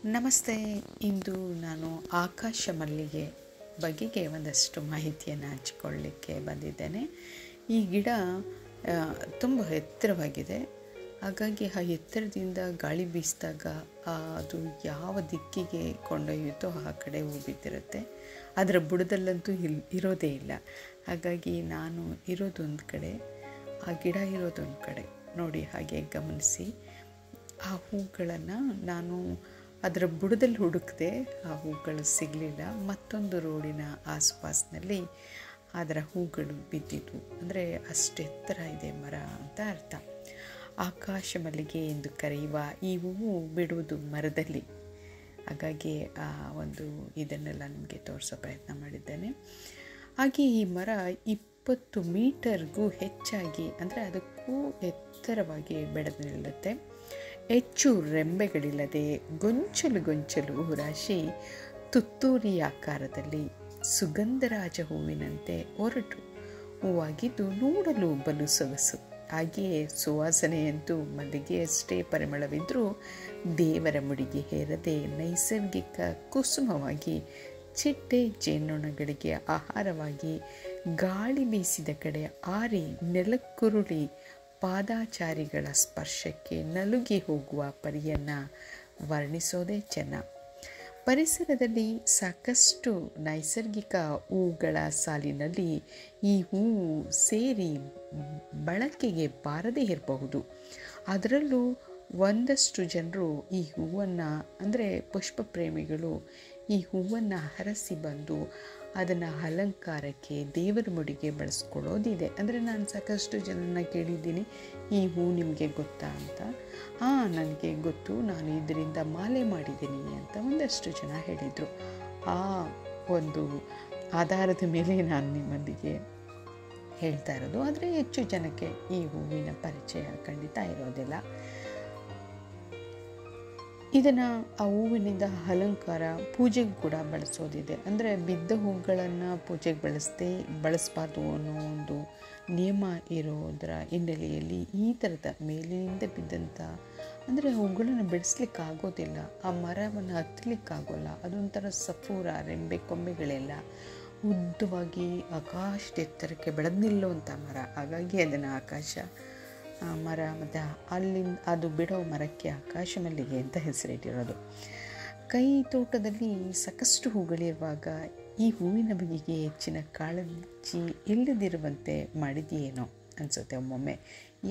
ನಮಸ್ತೆ. ಇಂದು ನಾನು ಆಕಾಶ ಮಲ್ಲಿಗೆ ಬಗೆಗೆ ಒಂದಷ್ಟು ಮಾಹಿತಿಯನ್ನು ಹಂಚಿಕೊಳ್ಳಲಿಕ್ಕೆ ಬಂದಿದ್ದೇನೆ. ಈ ಗಿಡ ತುಂಬ ಎತ್ತರವಾಗಿದೆ. ಹಾಗಾಗಿ ಆ ಎತ್ತರದಿಂದ ಗಾಳಿ ಬೀಸಿದಾಗ ಅದು ಯಾವ ದಿಕ್ಕಿಗೆ ಕೊಂಡೊಯ್ಯುತ್ತೋ ಆ ಕಡೆ ಹೂ ಬಿದ್ದಿರುತ್ತೆ. ಅದರ ಬುಡದಲ್ಲಂತೂ ಇರೋದೇ ಇಲ್ಲ. ಹಾಗಾಗಿ ನಾನು ಇರೋದೊಂದು ಕಡೆ, ಆ ಗಿಡ ಇರೋದೊಂದು ಕಡೆ. ನೋಡಿ, ಹಾಗೆ ಗಮನಿಸಿ. ಆ ಹೂಗಳನ್ನು ನಾನು ಅದರ ಬುಡದಲ್ಲಿ ಹುಡುಕಿದೆ, ಆ ಹೂಗಳು ಸಿಗಲಿಲ್ಲ. ಮತ್ತೊಂದು ರೋಡಿನ ಆಸುಪಾಸಿನಲ್ಲಿ ಅದರ ಹೂಗಳು ಬಿದ್ದಿದ್ವು. ಅಂದರೆ ಅಷ್ಟು ಎತ್ತರ ಇದೆ ಮರ ಅಂತ ಅರ್ಥ. ಆಕಾಶ ಮಲ್ಲಿಗೆ ಎಂದು ಕರೆಯುವ ಈ ಹೂವು ಬಿಡುವುದು ಮರದಲ್ಲಿ. ಹಾಗಾಗಿ ಆ ಒಂದು ಇದನ್ನೆಲ್ಲ ನಿಮಗೆ ತೋರಿಸೋ ಪ್ರಯತ್ನ ಮಾಡಿದ್ದೇನೆ. ಹಾಗೆ ಈ ಮರ 20 ಮೀಟರ್ಗೂ ಹೆಚ್ಚಾಗಿ, ಅಂದರೆ ಅದಕ್ಕೂ ಎತ್ತರವಾಗಿ ಬೆಳೆದು ನಿಲ್ಲುತ್ತೆ. ಹೆಚ್ಚು ರೆಂಬೆಗಳಿಲ್ಲದೆ ಗೊಂಚಲು ರಾಶಿ ತುತ್ತೂರಿ ಆಕಾರದಲ್ಲಿ ಸುಗಂಧರಾಜ ಹೂವಿನಂತೆ ಒರಟು ಹೂವಾಗಿದ್ದು ನೋಡಲು ಬಲು ಸೊಗಸು. ಹಾಗೆಯೇ ಸುವಾಸನೆಯಂತೂ ಮಲ್ಲಿಗೆಯಷ್ಟೇ ಪರಿಮಳವಿದ್ದರೂ ದೇವರ ಮುಡಿಗೆ ಹೇರದೆ ನೈಸರ್ಗಿಕ ಕುಸುಮವಾಗಿ ಚಿಟ್ಟೆ ಜೇನುನೊಣಗಳಿಗೆ ಆಹಾರವಾಗಿ ಗಾಳಿ ಬೀಸಿದ ಕಡೆ ಆರಿ ನೆಲಕ್ಕುರುಳಿ ಪಾದಾಚಾರಿಗಳ ಸ್ಪರ್ಶಕ್ಕೆ ನಲುಗಿ ಹೋಗುವ ಪರಿಯನ್ನು ವರ್ಣಿಸೋದೇ ಚೆನ್ನ. ಪರಿಸರದಲ್ಲಿ ಸಾಕಷ್ಟು ನೈಸರ್ಗಿಕ ಹೂಗಳ ಸಾಲಿನಲ್ಲಿ ಈ ಹೂವು ಸೇರಿ ಬಳಕೆಗೆ ಬಾರದೇ ಇರಬಹುದು. ಅದರಲ್ಲೂ ಒಂದಷ್ಟು ಜನರು ಈ ಹೂವನ್ನು, ಅಂದರೆ ಪುಷ್ಪ ಪ್ರೇಮಿಗಳು, ಈ ಹೂವನ್ನು ಹರಸಿ ಬಂದು ಅದನ್ನು ಅಲಂಕಾರಕ್ಕೆ, ದೇವರ ಮುಡಿಗೆ ಬಳಸ್ಕೊಳ್ಳೋದಿದೆ. ಅಂದರೆ ನಾನು ಸಾಕಷ್ಟು ಜನನ ಕೇಳಿದ್ದೀನಿ, ಈ ಹೂ ನಿಮಗೆ ಗೊತ್ತಾ ಅಂತ. ನನಗೆ ಗೊತ್ತು, ನಾನು ಇದರಿಂದ ಮಾಲೆ ಮಾಡಿದ್ದೀನಿ ಅಂತ ಒಂದಷ್ಟು ಜನ ಹೇಳಿದರು. ಆ ಒಂದು ಆಧಾರದ ಮೇಲೆ ನಾನು ನಿಮ್ಮೊಂದಿಗೆ ಹೇಳ್ತಾ ಇರೋದು. ಆದರೆ ಹೆಚ್ಚು ಜನಕ್ಕೆ ಈ ಹೂವಿನ ಪರಿಚಯ ಖಂಡಿತ ಇರೋದಿಲ್ಲ. ಇದನ್ನು ಆ ಹೂವಿನಿಂದ ಅಲಂಕಾರ, ಪೂಜೆಗೆ ಕೂಡ ಬಳಸೋದಿದೆ. ಅಂದರೆ ಬಿದ್ದ ಹೂಗಳನ್ನು ಪೂಜೆಗೆ ಬಳಸಬಾರ್ದು ಅನ್ನೋ ಒಂದು ನಿಯಮ ಇರೋದರ ಹಿನ್ನೆಲೆಯಲ್ಲಿ ಈ ಥರದ ಮೇಲಿನಿಂದ ಬಿದ್ದಂಥ, ಅಂದರೆ ಹೂಗಳನ್ನು ಬೆಳೆಸ್ಲಿಕ್ಕಾಗೋದಿಲ್ಲ, ಆ ಮರವನ್ನು ಹತ್ತಲಿಕ್ಕಾಗೋಲ್ಲ, ಅದೊಂಥರ ಸಪೂರ ರೆಂಬೆ ಕೊಂಬೆಗಳೆಲ್ಲ ಉದ್ದವಾಗಿ ಆಕಾಶದ ಎತ್ತರಕ್ಕೆ ಬೆಳೆದು ನಿಲ್ಲುವಂಥ ಮರ. ಹಾಗಾಗಿ ಅದನ್ನು ಆಕಾಶ ಮರ, ಮತ್ತು ಅಲ್ಲಿಂದ ಅದು ಬಿಡೋ ಮರಕ್ಕೆ ಆಕಾಶ ಮಲ್ಲಿಗೆ ಅಂತ ಹೆಸರಿಟ್ಟಿರೋದು. ಕೈ ತೋಟದಲ್ಲಿ ಸಾಕಷ್ಟು ಹೂಗಳಿರುವಾಗ ಈ ಹೂವಿನ ಬಗೆಗೆ ಹೆಚ್ಚಿನ ಕಾಳಜಿ ಇಲ್ಲದಿರುವಂತೆ ಮಾಡಿದೆಯೇನೋ ಅನಿಸುತ್ತೆ ಒಮ್ಮೊಮ್ಮೆ.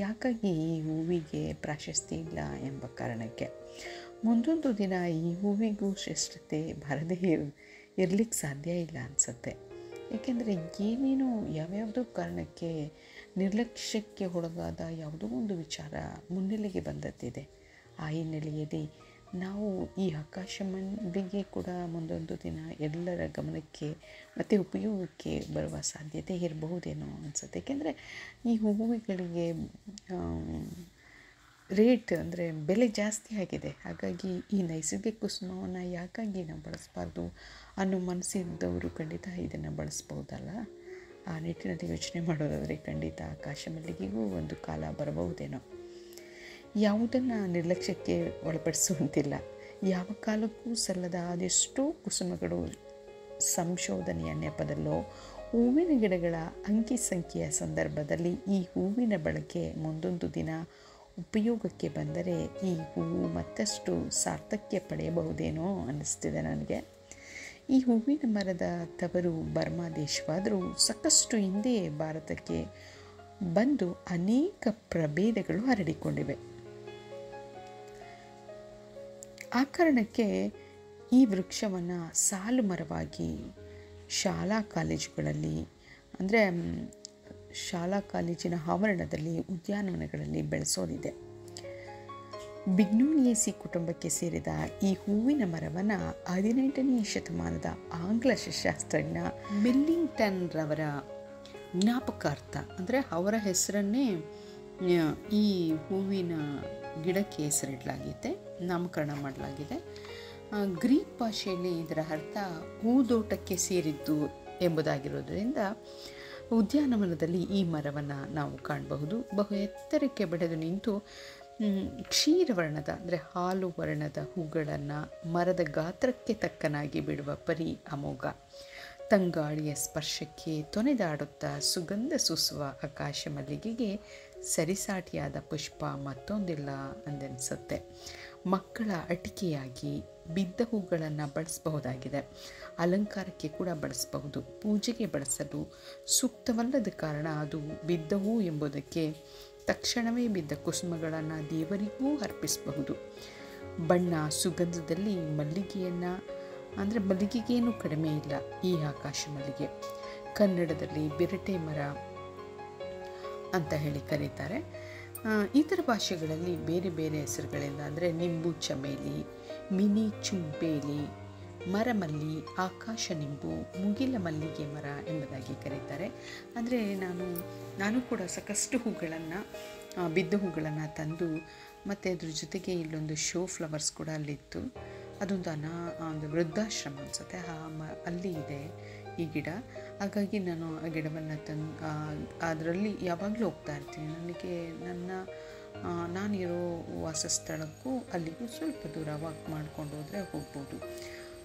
ಯಾಕಾಗಿ ಈ ಹೂವಿಗೆ ಪ್ರಾಶಸ್ತ್ಯ ಇಲ್ಲ ಎಂಬ ಕಾರಣಕ್ಕೆ. ಮುಂದೊಂದು ದಿನ ಈ ಹೂವಿಗೂ ಶ್ರೇಷ್ಠತೆ ಬರದೇ ಇರಲಿಕ್ಕೆ ಸಾಧ್ಯ ಇಲ್ಲ ಅನಿಸುತ್ತೆ. ಏಕೆಂದರೆ ಏನೇನೋ ಯಾವ್ಯಾವುದೋ ಕಾರಣಕ್ಕೆ ನಿರ್ಲಕ್ಷ್ಯಕ್ಕೆ ಒಳಗಾದ ಯಾವುದೋ ಒಂದು ವಿಚಾರ ಮುನ್ನೆಲೆಗೆ ಬಂದದ್ದಿದೆ. ಆ ಹಿನ್ನೆಲೆಯಲ್ಲಿ ನಾವು ಈ ಆಕಾಶ ಮಲ್ಲಿಗೆ ಕೂಡ ಮುಂದೊಂದು ದಿನ ಎಲ್ಲರ ಗಮನಕ್ಕೆ ಮತ್ತು ಉಪಯೋಗಕ್ಕೆ ಬರುವ ಸಾಧ್ಯತೆ ಇರಬಹುದೇನೋ ಅನಿಸುತ್ತೆ. ಏಕೆಂದರೆ ಈ ಹೂವುಗಳಿಗೆ ರೇಟ್, ಅಂದರೆ ಬೆಲೆ ಜಾಸ್ತಿ ಆಗಿದೆ. ಹಾಗಾಗಿ ಈ ನೈಸರ್ಗಿಕ ಕುಸುಮವನ್ನು ಯಾಕಾಗಿ ನಾವು ಬಳಸಬಾರ್ದು ಅನ್ನೋ ಮನಸ್ಸಿದ್ದವರು ಖಂಡಿತ ಇದನ್ನು ಬಳಸ್ಬೋದಲ್ಲ. ಆ ನಿಟ್ಟಿನಲ್ಲಿ ಯೋಚನೆ ಮಾಡೋದಾದರೆ ಖಂಡಿತ ಆಕಾಶ ಮಲ್ಲಿಗೆಗೂ ಒಂದು ಕಾಲ ಬರಬಹುದೇನೋ. ಯಾವುದನ್ನು ನಿರ್ಲಕ್ಷ್ಯಕ್ಕೆ ಒಳಪಡಿಸುವಂತಿಲ್ಲ. ಯಾವ ಕಾಲಕ್ಕೂ ಸಲ್ಲದ ಅದೆಷ್ಟೋ ಕುಸುಮಗಳು ಸಂಶೋಧನೆಯ ನೆಪದಲ್ಲೋ ಹೂವಿನ ಗಿಡಗಳ ಅಂಕಿ ಸಂಖ್ಯೆಯ ಸಂದರ್ಭದಲ್ಲಿ ಈ ಹೂವಿನ ಬಳಕೆ ಮುಂದೊಂದು ದಿನ ಉಪಯೋಗಕ್ಕೆ ಬಂದರೆ ಈ ಹೂವು ಮತ್ತಷ್ಟು ಸಾರ್ಥಕ್ಯ ಪಡೆಯಬಹುದೇನೋ ಅನ್ನಿಸ್ತಿದೆ ನನಗೆ. ಈ ಹೂವಿನ ಮರದ ತವರು ಬರ್ಮಾ ದೇಶವಾದರೂ ಸಾಕಷ್ಟು ಹಿಂದೆಯೇ ಭಾರತಕ್ಕೆ ಬಂದು ಅನೇಕ ಪ್ರಭೇದಗಳು ಹರಡಿಕೊಂಡಿವೆ. ಆ ಕಾರಣಕ್ಕೆ ಈ ವೃಕ್ಷವನ್ನು ಸಾಲು ಮರವಾಗಿ ಶಾಲಾ ಕಾಲೇಜುಗಳಲ್ಲಿ, ಅಂದರೆ ಶಾಲಾ ಕಾಲೇಜಿನ ಆವರಣದಲ್ಲಿ, ಉದ್ಯಾನವನಗಳಲ್ಲಿ ಬೆಳೆಸೋದಿದೆ. ಬಿಗ್ನೋನಿಯೇಸಿ ಕುಟುಂಬಕ್ಕೆ ಸೇರಿದ ಈ ಹೂವಿನ ಮರವನ್ನು 18ನೇ ಶತಮಾನದ ಆಂಗ್ಲ ಶಾಸ್ತ್ರಜ್ಞ ಮಿಲ್ಲಿಂಗ್ಟನ್ ರವರ ಜ್ಞಾಪಕಾರ್ಥ, ಅಂದರೆ ಅವರ ಹೆಸರನ್ನೇ ಈ ಹೂವಿನ ಗಿಡಕ್ಕೆ ಹೆಸರಿಡಲಾಗಿದೆ, ನಾಮಕರಣ ಮಾಡಲಾಗಿದೆ. ಗ್ರೀಕ್ ಭಾಷೆಯಲ್ಲಿ ಇದರ ಅರ್ಥ ಹೂದೋಟಕ್ಕೆ ಸೇರಿದ್ದು ಎಂಬುದಾಗಿರೋದ್ರಿಂದ ಉದ್ಯಾನವನದಲ್ಲಿ ಈ ಮರವನ್ನು ನಾವು ಕಾಣಬಹುದು. ಬಹು ಎತ್ತರಕ್ಕೆ ಬೆಳೆದು ನಿಂತು ಕ್ಷೀರವರ್ಣದ ಅಂದರೆ ಹಾಲು ವರ್ಣದ ಹೂಗಳನ್ನು ಮರದ ಗಾತ್ರಕ್ಕೆ ತಕ್ಕನಾಗಿ ಬಿಡುವ ಪರಿ ಅಮೋಘ. ತಂಗಾಳಿಯ ಸ್ಪರ್ಶಕ್ಕೆ ತೊನೆದಾಡುತ್ತಾ ಸುಗಂಧ ಸೂಸುವ ಆಕಾಶ ಮಲ್ಲಿಗೆಗೆ ಸರಿಸಾಟಿಯಾದ ಪುಷ್ಪ ಮತ್ತೊಂದಿಲ್ಲ ಎಂದೆನಿಸುತ್ತೆ. ಮಕ್ಕಳ ಅಟಿಕೆಯಾಗಿ ಬಿದ್ದ ಹೂಗಳನ್ನು ಬಳಸಬಹುದಾಗಿದೆ. ಅಲಂಕಾರಕ್ಕೆ ಕೂಡ ಬಳಸಬಹುದು. ಪೂಜೆಗೆ ಬಳಸಲು ಸೂಕ್ತವಲ್ಲದ ಕಾರಣ ಅದು ಬಿದ್ದ ಹೂ ಎಂಬುದಕ್ಕೆ ತಕ್ಷಣವೇ ಬಿದ್ದ ಕುಸುಮಗಳನ್ನು ದೇವರಿಗೂ ಅರ್ಪಿಸಬಹುದು. ಬಣ್ಣ ಸುಗಂಧದಲ್ಲಿ ಮಲ್ಲಿಗೆಗೇನು ಕಡಿಮೆ ಇಲ್ಲ ಈ ಆಕಾಶ ಮಲ್ಲಿಗೆ. ಕನ್ನಡದಲ್ಲಿ ಬಿರಟೆ ಮರ ಅಂತ ಹೇಳಿ ಕರೀತಾರೆ. ಇತರ ಭಾಷೆಗಳಲ್ಲಿ ಬೇರೆ ಬೇರೆ ಹೆಸರುಗಳಿಂದ ಅಂದರೆ ನಿಂಬು ಚಮೇಲಿ, ಮಿನಿ ಚುಂಬೇಲಿ, ಮರಮಲ್ಲಿ, ಆಕಾಶ ನಿಂಬು, ಮುಗಿಲ ಮಲ್ಲಿಗೆ ಮರ ಎಂಬುದಾಗಿ ಕರೀತಾರೆ. ಅಂದರೆ ನಾನು ಕೂಡ ಸಾಕಷ್ಟು ಹೂಗಳನ್ನು ಬಿದ್ದ ಹೂಗಳನ್ನು ತಂದು ಮತ್ತು ಅದ್ರ ಜೊತೆಗೆ ಇಲ್ಲೊಂದು ಶೋ ಫ್ಲವರ್ಸ್ ಕೂಡ ಅಲ್ಲಿತ್ತು. ಅದೊಂದು ಒಂದು ವೃದ್ಧಾಶ್ರಮ ಅನಿಸುತ್ತೆ, ಅಲ್ಲಿ ಇದೆ ಈ ಗಿಡ. ಹಾಗಾಗಿ ನಾನು ಆ ಗಿಡವನ್ನು ಅದರಲ್ಲಿ ಯಾವಾಗಲೂ ಹೋಗ್ತಾ ಇರ್ತೀನಿ. ನನಗೆ ನಾನಿರೋ ವಾಸಸ್ಥಳಕ್ಕೂ ಅಲ್ಲಿಗೂ ಸ್ವಲ್ಪ ದೂರ ವಾಕ್ ಮಾಡ್ಕೊಂಡು ಹೋದರೆ ಹೋಗ್ಬೋದು.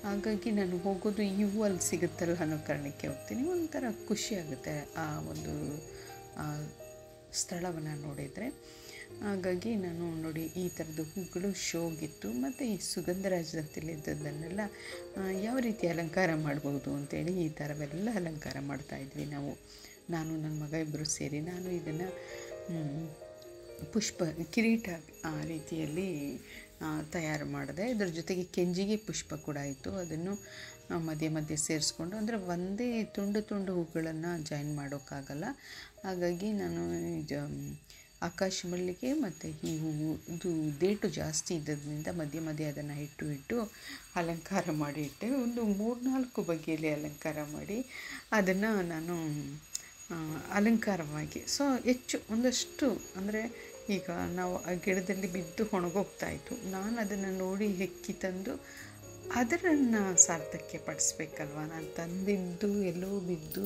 ಹಾಗಾಗಿ ನಾನು ಹೋಗೋದು ಈ ಹೂವು ಅಲ್ಲಿ ಸಿಗುತ್ತಲ್ಲ ಅನ್ನೋ ಕಾರಣಕ್ಕೆ ಹೋಗ್ತೀನಿ. ಒಂಥರ ಖುಷಿಯಾಗುತ್ತೆ ಆ ಒಂದು ಸ್ಥಳವನ್ನು ನೋಡಿದರೆ. ಹಾಗಾಗಿ ನಾನು ನೋಡಿ ಈ ಥರದ್ದು ಹೂಗಳು ಶೋಗಿತ್ತು. ಮತ್ತು ಈ ಸುಗಂಧರಾಜದಲ್ಲಿದ್ದದನ್ನೆಲ್ಲ ಯಾವ ರೀತಿ ಅಲಂಕಾರ ಮಾಡ್ಬೋದು ಅಂತೇಳಿ ಈ ಥರವೆಲ್ಲ ಅಲಂಕಾರ ಮಾಡ್ತಾಯಿದ್ವಿ ನಾನು ನನ್ನ ಮಗ ಇಬ್ಬರು ಸೇರಿ. ನಾನು ಇದನ್ನು ಕಿರೀಟ ಆ ರೀತಿಯಲ್ಲಿ ತಯಾರು ಮಾಡಿದೆ. ಇದರ ಜೊತೆಗೆ ಕೆಂಜಿಗೆ ಪುಷ್ಪ ಕೂಡ ಇತ್ತು. ಅದನ್ನು ಮಧ್ಯೆ ಮಧ್ಯೆ ಸೇರಿಸ್ಕೊಂಡು, ಅಂದರೆ ಒಂದೇ ತುಂಡು ಹೂಗಳನ್ನು ಜಾಯಿನ್ ಮಾಡೋಕ್ಕಾಗಲ್ಲ. ಹಾಗಾಗಿ ನಾನು ಆಕಾಶ ಮಲ್ಲಿಗೆ ಮತ್ತು ಈ ಹೂವು ಇದು ಡೇಟು ಜಾಸ್ತಿ ಇದ್ದದ್ರಿಂದ ಮಧ್ಯೆ ಅದನ್ನು ಇಟ್ಟು ಅಲಂಕಾರ ಮಾಡಿ ಇಟ್ಟೆ. ಒಂದು 3-4 ಬಗೆಯಲ್ಲಿ ಅಲಂಕಾರ ಮಾಡಿ ಅದನ್ನು ನಾನು ಅಲಂಕಾರವಾಗಿ ಹೆಚ್ಚು ಒಂದಷ್ಟು, ಅಂದರೆ ಈಗ ನಾವು ಆ ಗಿಡದಲ್ಲಿ ಬಿದ್ದು ಒಣಗೋಗ್ತಾಯಿತ್ತು. ನಾನು ಅದನ್ನು ನೋಡಿ ಹೆಕ್ಕಿ ತಂದು ಅದನ್ನು ಸಾರ್ಥಕ್ಕೆ ಪಡಿಸ್ಬೇಕಲ್ವ. ನಾನು ತಂದಿದ್ದು ಎಲ್ಲೋ ಬಿದ್ದು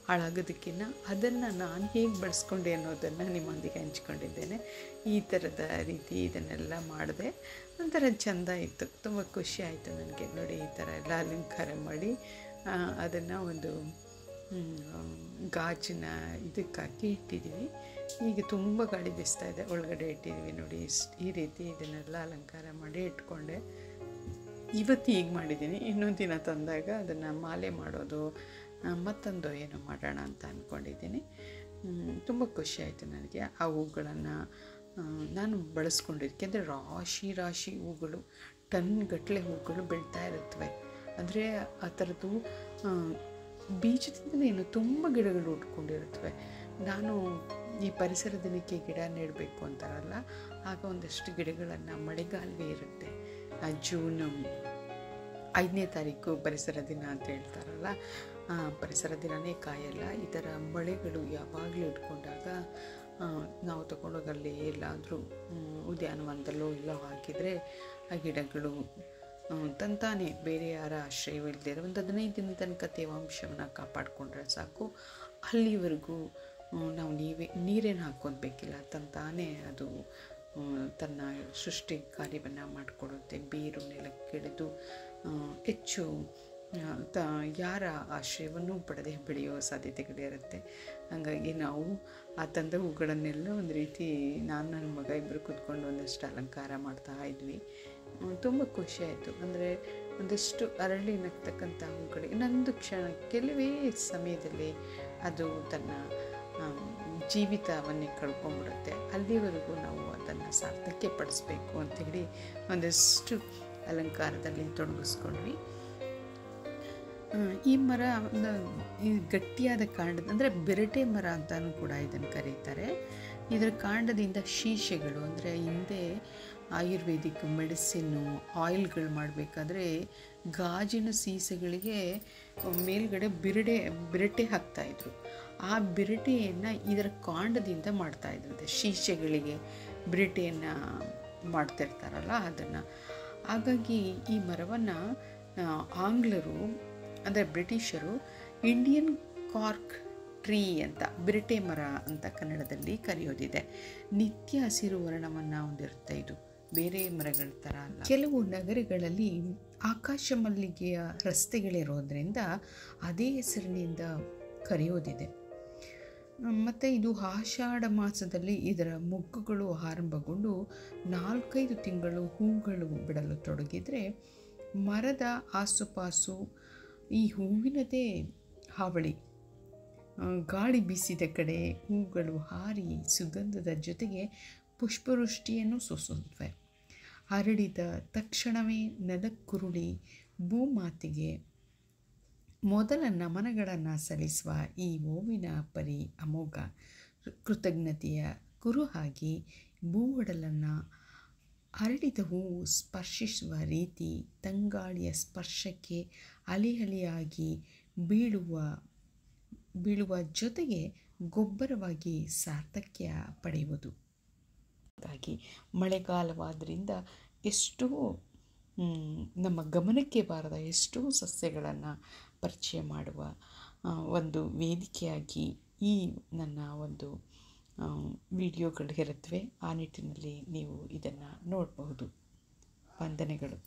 ಹಾಳಾಗೋದಕ್ಕಿಂತ ಅದನ್ನು ನಾನು ಹೇಗೆ ಬಳಸ್ಕೊಂಡೆ ಅನ್ನೋದನ್ನು ನಿಮ್ಮೊಂದಿಗೆ ಹಂಚ್ಕೊಂಡಿದ್ದೇನೆ. ಈ ಥರದ ರೀತಿ ಇದನ್ನೆಲ್ಲ ಮಾಡಿದೆ. ಒಂಥರ ಚೆಂದ ಇತ್ತು, ತುಂಬ ಖುಷಿ ಆಯಿತು ನನಗೆ. ನೋಡಿ ಈ ಥರ ಎಲ್ಲ ಅಲಂಕಾರ ಮಾಡಿ ಅದನ್ನು ಒಂದು ಗಾಜಿನ ಇದಕ್ಕಾಗಿ ಇಟ್ಟಿದ್ದೀವಿ. ಈಗ ತುಂಬ ಗಾಳಿ ಬೀಸ್ತಾ ಇದೆ, ಒಳಗಡೆ ಇಟ್ಟಿದ್ದೀವಿ ನೋಡಿ. ಈ ರೀತಿ ಇದನ್ನೆಲ್ಲ ಅಲಂಕಾರ ಮಾಡಿ ಇಟ್ಕೊಂಡೆ. ಇವತ್ತು ಈಗ ಮಾಡಿದ್ದೀನಿ. ಇನ್ನೊಂದು ದಿನ ತಂದಾಗ ಅದನ್ನು ಮಾಲೆ ಮಾಡೋದು ಮತ್ತೊಂದು ಏನೋ ಮಾಡೋಣ ಅಂತ ಅಂದ್ಕೊಂಡಿದ್ದೀನಿ. ತುಂಬ ಖುಷಿಯಾಯಿತು ನನಗೆ. ಆ ಹೂಗಳನ್ನು ನಾನು ಬಳಸ್ಕೊಂಡಿದ್ದಕ್ಕೆ, ಅಂದರೆ ರಾಶಿ ಹೂಗಳು, ಟನ್ಗಟ್ಟಲೆ ಹೂಗಳು ಬೆಳೀತಾ ಇರುತ್ತವೆ. ಅಂದರೆ ಆ ಥರದ್ದು ಬೀಜದಿಂದಲೇ ತುಂಬ ಗಿಡಗಳು ಉಟ್ಕೊಂಡಿರುತ್ತವೆ. ನಾನು ಈ ಪರಿಸರ ದಿನಕ್ಕೆ ಗಿಡ ನೆಡಬೇಕು ಅಂತಾರಲ್ಲ, ಆಗ ಒಂದಷ್ಟು ಗಿಡಗಳನ್ನು ಮಳೆಗಾಲವೇ ಇರುತ್ತೆ. ಜೂನ್ 5ನೇ ತಾರೀಕು ಪರಿಸರ ದಿನ ಅಂತ ಹೇಳ್ತಾರಲ್ಲ, ಪರಿಸರ ದಿನವೇ ಕಾಯಲ್ಲ. ಈ ಥರ ಮಳೆಗಳು ಯಾವಾಗಲೂ ಇಟ್ಕೊಂಡಾಗ ನಾವು ತಗೊಂಡೋಗಲ್ಲಿ ಎಲ್ಲಾದರೂ ಉದ್ಯಾನವನದಲ್ಲೋ ಎಲ್ಲೋ ಹಾಕಿದರೆ ಆ ಗಿಡಗಳು ತಂತಾನೆ ಬೇರೆ ಯಾರ ಆಶ್ರಯವಿಲ್ಲದೆ ಒಂದು 15 ದಿನದ ತನಕ ತೇವಾಂಶವನ್ನು ಕಾಪಾಡಿಕೊಂಡ್ರೆ ಸಾಕು. ಅಲ್ಲಿವರೆಗೂ ನಾವು ನೀರೇನು ಹಾಕ್ಕೊಳ್ಬೇಕಿಲ್ಲ, ತಂತಾನೇ ಅದು ತನ್ನ ಸೃಷ್ಟಿ ಕಾರ್ಯವನ್ನು ಮಾಡಿಕೊಡುತ್ತೆ. ಬೇರು ನೆಲಕ್ಕಿಳಿದು ಹೆಚ್ಚು ಯಾರ ಆಶ್ರಯವನ್ನು ಪಡೆದೇ ಬೆಳೆಯುವ ಸಾಧ್ಯತೆಗಳಿರುತ್ತೆ. ಹಾಗಾಗಿ ನಾವು ಆ ತಂದ ಹೂಗಳನ್ನೆಲ್ಲ ಒಂದು ರೀತಿ ನನ್ನ ಮಗ ಇಬ್ಬರು ಕೂತ್ಕೊಂಡು ಒಂದಷ್ಟು ಅಲಂಕಾರ ಮಾಡ್ತಾ ಇದ್ವಿ. ತುಂಬ ಖುಷಿಯಾಯಿತು. ಅಂದರೆ ಒಂದಷ್ಟು ಅರಳಿ ನಗ್ತಕ್ಕಂಥ ಹೂಗಳು ಇನ್ನೊಂದು ಕೆಲವೇ ಸಮಯದಲ್ಲಿ ಅದು ತನ್ನ ಜೀವಿತವನ್ನೇ ಕಳ್ಕೊಂಡ್ಬಿಡುತ್ತೆ. ಅಲ್ಲಿವರೆಗೂ ನಾವು ಅದನ್ನು ಸಾರ್ಥಕ್ಕೆ ಪಡಿಸ್ಬೇಕು ಅಂಥೇಳಿ ಒಂದಷ್ಟು ಅಲಂಕಾರದಲ್ಲಿ ತೊಡಗಿಸ್ಕೊಂಡ್ವಿ. ಈ ಮರ ಈ ಗಟ್ಟಿಯಾದ ಕಾಂಡದ, ಅಂದರೆ ಬಿರಟೆ ಮರ ಅಂತಲೂ ಕೂಡ ಇದನ್ನು ಕರೀತಾರೆ. ಇದರ ಕಾಂಡದಿಂದ ಶೀಶೆಗಳು, ಅಂದರೆ ಹಿಂದೆ ಆಯುರ್ವೇದಿಕ್ ಮೆಡಿಸಿನ್ನು ಆಯಿಲ್ಗಳು ಮಾಡಬೇಕಾದ್ರೆ ಗಾಜಿನ ಸೀಸೆಗಳಿಗೆ ಮೇಲ್ಗಡೆ ಬಿರಟೆ ಹಾಕ್ತಾಯಿದ್ರು. ಆ ಬಿರಟೆಯನ್ನು ಇದರ ಕಾಂಡದಿಂದ ಮಾಡ್ತಾಯಿದ್ರಂತೆ. ಶೀಶೆಗಳಿಗೆ ಬಿರಟೆಯನ್ನು ಮಾಡ್ತಿರ್ತಾರಲ್ಲ ಅದನ್ನು. ಹಾಗಾಗಿ ಈ ಮರವನ್ನು ಆಂಗ್ಲರು, ಅಂದರೆ ಬ್ರಿಟಿಷರು, ಇಂಡಿಯನ್ ಕಾರ್ಕ್ ಟ್ರೀ ಅಂತ, ಬಿರಟೆ ಮರ ಅಂತ ಕನ್ನಡದಲ್ಲಿ ಕರೆಯೋದಿದೆ. ನಿತ್ಯ ಹಸಿರು ವರ್ಣವನ್ನು ಹೊಂದಿರುತ್ತೆ. ಇದು ಬೇರೆ ಮರಗಳ ಥರ ಅಲ್ಲ. ಕೆಲವು ನಗರಗಳಲ್ಲಿ ಆಕಾಶ ಮಲ್ಲಿಗೆಯ ರಸ್ತೆಗಳಿರೋದ್ರಿಂದ ಅದೇ ಹೆಸರಿನಿಂದ ಕರೆಯೋದಿದೆ. ಮತ್ತು ಇದು ಆಷಾಢ ಮಾಸದಲ್ಲಿ ಇದರ ಮೊಗ್ಗುಗಳು ಆರಂಭಗೊಂಡು 4-5 ತಿಂಗಳು ಹೂಗಳು ಬಿಡಲು ತೊಡಗಿದರೆ ಮರದ ಆಸುಪಾಸು ಈ ಹೂವಿನದೇ ಹಾವಳಿ. ಗಾಳಿ ಬೀಸಿದ ಕಡೆ ಹೂಗಳು ಹಾರಿ ಸುಗಂಧದ ಜೊತೆಗೆ ಪುಷ್ಪವೃಷ್ಟಿಯನ್ನು ಸೂಸುತ್ತವೆ. ಹರಡಿದ ತಕ್ಷಣವೇ ನೆಲಕ್ಕುರುಳಿ ಭೂಮಾತೆಗೆ ಮೊದಲ ನಮನಗಳನ್ನು ಸಲ್ಲಿಸುವ ಈ ಹೂವಿನ ಪರಿ ಅಮೋಘ ಕೃತಜ್ಞತೆಯ ಕುರುಹಾಗಿ ಭೂವಡಲನ್ನು ಹರಡಿದ ಹೂವು ಸ್ಪರ್ಶಿಸುವ ರೀತಿ ತಂಗಾಳಿಯ ಸ್ಪರ್ಶಕ್ಕೆ ಅಲೆಯಾಗಿ ಬೀಳುವ ಜೊತೆಗೆ ಗೊಬ್ಬರವಾಗಿ ಸಾರ್ಥಕ್ಯ ಪಡೆಯುವುದು. ಹಾಗಾಗಿ ಮಳೆಗಾಲವಾದ್ದರಿಂದ ಎಷ್ಟೋ ನಮ್ಮ ಗಮನಕ್ಕೆ ಬಾರದ ಎಷ್ಟೋ ಸಸ್ಯಗಳನ್ನು ಪರಿಚಯ ಮಾಡುವ ಒಂದು ವೇದಿಕೆಯಾಗಿ ಈ ನನ್ನ ಒಂದು ವಿಡಿಯೋಗಳು ಇರುತ್ತವೆ. ಆ ನಿಟ್ಟಿನಲ್ಲಿ ನೀವು ಇದನ್ನು ನೋಡಬಹುದು. ವಂದನೆಗಳು.